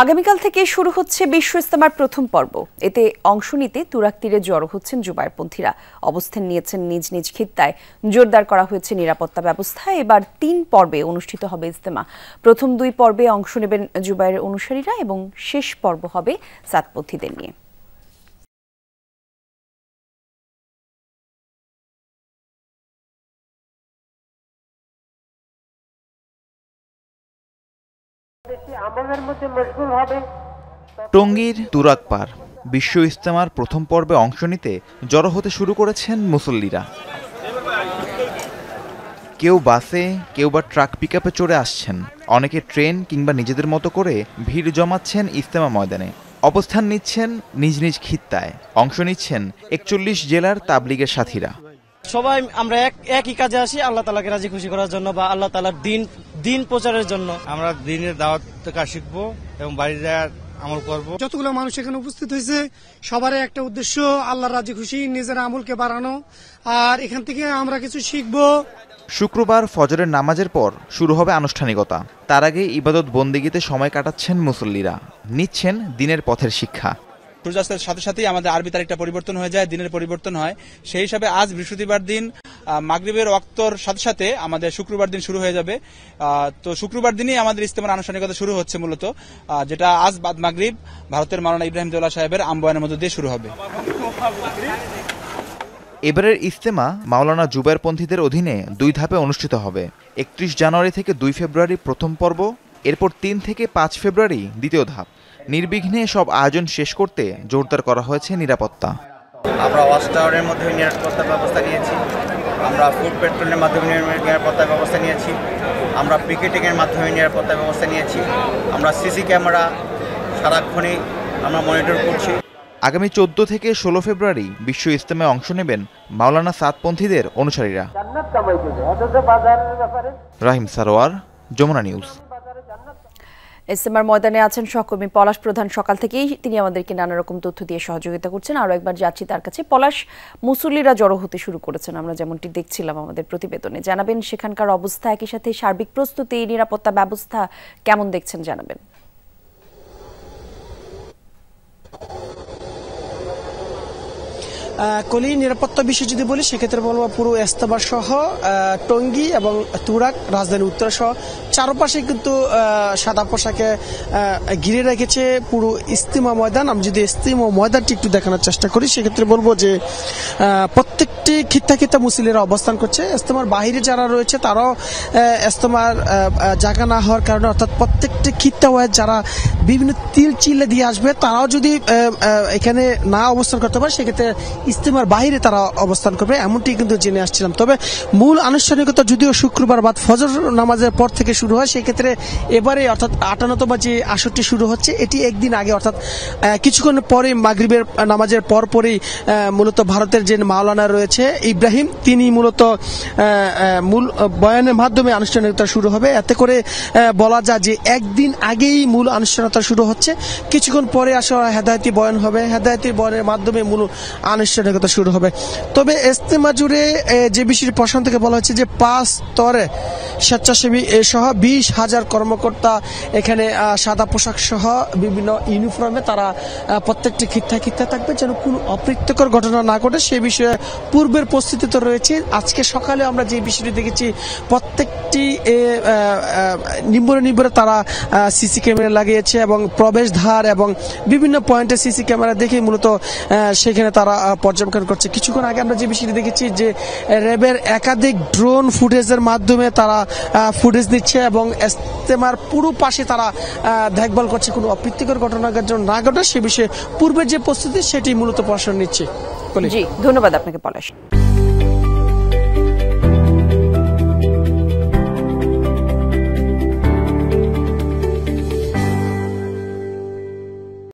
আগামীকাল থেকে শুরু হচ্ছে বিশ্ব ইজতেমার প্রথম পর্ব। এতে অংশ নিতে তুরাগ তীরে জড়ো হচ্ছেন জুবায়েরপন্থীরা। অবস্থান নিয়েছেন নিজ নিজ খিত্তায়। জোরদার করা হয়েছে নিরাপত্তা ব্যবস্থা। এবার ৩ পর্বে অনুষ্ঠিত হবে ইজতেমা। প্রথম ২ পর্বে অংশ নেবেন জুবায়ের অনুসারীরা এবং শেষ পর্ব হবে সাতপন্থীদের নিয়ে। টঙ্গীর তুরাগ পার বিশ্ব ইজতেমার প্রথম পর্বে অংশ নিতে জড়ো হতে শুরু করেছেন মুসল্লিরা। কেউ বাসে, কেউ বা ট্রাক পিকআপে চড়ে আসছেন। অনেকে ট্রেন কিংবা নিজেদের মতো করে ভিড় জমাচ্ছেন ইজতেমা ময়দানে। অবস্থান নিচ্ছেন নিজ নিজ খিত্তায়। অংশ নিচ্ছেন ৪১ জেলার তাবলিগের সাথীরা। সবাই আমরা একই কাজে আসি, আল্লাহ তাআলাকে রাজি খুশি করার জন্য বা আল্লাহ তাআলার দিন প্রচারের জন্য। আমরা দিনের দাওয়াত থেকে শিখবো এবং বাড়ি যাওয়ার আমল করব। যতগুলো মানুষ এখানে উপস্থিত হয়েছে সবারই একটা উদ্দেশ্য আল্লাহর রাজি খুশি, নিজের আমলকে বাড়ানো, আর এখান থেকে আমরা কিছু শিখবো। শুক্রবার ফজরের নামাজের পর শুরু হবে আনুষ্ঠানিকতা। তার আগে ইবাদত বন্দেগীতে সময় কাটাচ্ছেন মুসল্লিরা, নিচ্ছেন দিনের পথের শিক্ষা। সূর্যাস্তের সাথে সাথেই আমাদের আরবি তারিখটা পরিবর্তন হয়ে যায়, দিনের পরিবর্তন হয়। সেই হিসাবে আজ বৃহস্পতিবার দিন মাগরিবের ওয়াক্তর সাথে সাথে আমাদের শুক্রবার দিন শুরু হয়ে যাবে। তো শুক্রবার দিনই আমাদের ইজতেমার আনুষ্ঠানিকতা শুরু হচ্ছে মূলত, যেটা আজ বাদ মাগরিব ভারতের মাওলানা ইব্রাহিম দেওলা সাহেবের আমবয়ানের মধ্য দিয়ে শুরু হবে। এবারের ইজতেমা মাওলানা জুবায়েরপন্থীদের অধীনে ২ ধাপে অনুষ্ঠিত হবে। ৩১ জানুয়ারি থেকে ২ ফেব্রুয়ারি প্রথম পর্ব, এরপর ৩ থেকে ৫ ফেব্রুয়ারি দ্বিতীয় ধাপ। নির্বিঘ্নে সব আয়োজন শেষ করতে জোরদার করা হয়েছে নিরাপত্তা। আমরা ওয়াচ টাওয়ারের মাধ্যমে নিরাপত্তা ব্যবস্থা নিয়েছি, আমরা ফুড পেট্রোলের মাধ্যমে নিরাপত্তা ব্যবস্থা নিয়েছি, আমরা পিকেটিংয়ের মাধ্যমে নিরাপত্তা ব্যবস্থা নিয়েছি, আমরা সিসি ক্যামেরা সারাক্ষণই আমরা মনিটর করছি। আগামী ১৪ থেকে ১৬ ফেব্রুয়ারি বিশ্ব ইজতেমায় অংশ নেবেন মাওলানা সাতপন্থীদের অনুসারীরা। রাহিম সারোয়ার, যমুনা নিউজ। ইজতেমার ময়দানে আছেন সহকর্মী পলাশ প্রধান। সকাল থেকেই তিনি আমাদেরকে নানা রকম তথ্য দিয়ে সহযোগিতা করছেন। আরও একবার যাচ্ছি তার কাছে। পলাশ, মুসল্লিরা জড়ো হতে শুরু করেছেন, আমরা যেমনটি দেখছিলাম আমাদের প্রতিবেদনে। জানাবেন সেখানকার অবস্থা, একই সাথে সার্বিক প্রস্তুতি, নিরাপত্তা ব্যবস্থা কেমন দেখছেন জানাবেন। কলি নিরাপত্তা বিষয় যদি বলি সেক্ষেত্রে বলবো পুরো ইজতেমা সহ টঙ্গী এবং তুরাগ, রাজধানী উত্তরা সহ চারপাশে কিন্তু সাদা পোশাকে ঘিরে রেখেছে পুরো ইজতেমা ময়দান। আমি যদি ইজতেমা ময়দানটি একটু দেখানোর চেষ্টা করি সেক্ষেত্রে বলবো যে প্রত্যেকটি খিত্তা মুসল্লিরা অবস্থান করছে। ইজতেমার বাহিরে যারা রয়েছে তারাও ইজতেমার জায়গা না হওয়ার কারণে, অর্থাৎ প্রত্যেকটি খিত্তা ওয়াইজ যারা বিভিন্ন তিল চিল্লে দিয়ে আসবে তারাও যদি এখানে না অবস্থান করতে পারে সেক্ষেত্রে ইজতেমার বাহিরে তারা অবস্থান করবে, এমনটি কিন্তু জেনে আসছিলাম। তবে মূল আনুষ্ঠানিকতা যদিও শুক্রবার বাদ ফজর নামাজের পর থেকে শুরু হয়, সেক্ষেত্রে এবারে অর্থাৎ ৫৮তম যে আসরটি শুরু হচ্ছে এটি একদিন আগে, অর্থাৎ কিছুক্ষণ পরে মাগরিবের নামাজের পরপরই মূলত ভারতের যে মাওলানা রয়েছে ইব্রাহিম, তিনি মূলত মূল বয়ানের মাধ্যমে আনুষ্ঠানিকতা শুরু হবে। এতে করে বলা যায় যে একদিন আগেই মূল আনুষ্ঠানিকতা শুরু হচ্ছে। কিছুক্ষণ পরে আসলে হেদায়েতি বয়ান হবে, হেদায়েতি বয়ানের মাধ্যমে মূল আনুষ্ঠানিকতা শুরু হবে। তবে ইজতেমা জুড়ে যে বিষয়টি প্রশ্ন থেকে বলা হচ্ছে যে ৫ স্তরে স্বেচ্ছাসেবী সহ ২০,০০০ কর্মকর্তা এখানে সাদা পোশাক সহ বিভিন্ন ইউনিফর্মে তারা প্রত্যেকটি খিত্তা থাকবে, যেন কোনো অপ্রীতিকর ঘটনা না ঘটে সে বিষয়ে পূর্বের প্রস্তুতি তো রয়েছে। আজকে সকালে আমরা যে বিষয়টি দেখেছি প্রত্যেকটি নিম্বরে তারা সিসি ক্যামেরা লাগিয়েছে এবং প্রবেশদ্বার এবং বিভিন্ন পয়েন্টে সিসি ক্যামেরা দেখে মূলত সেখানে তারা পর্যবেক্ষণ করছে। কিছুক্ষণ আগে আমরা যে বিষয়টি দেখেছি যে র্যাবের একাধিক ড্রোন ফুটেজের মাধ্যমে তারা ফুটেজ দিচ্ছে এবং ইজতেমার পুরো পাশে তারা দেখভাল করছে কোনো অপ্রীতিকর ঘটনা যেন না ঘটে সে বিষয়ে পূর্বের যে প্রস্তুতি সেটি মূলত প্রশ্ন নিচ্ছে। জি, ধন্যবাদ আপনাকে পলাশ।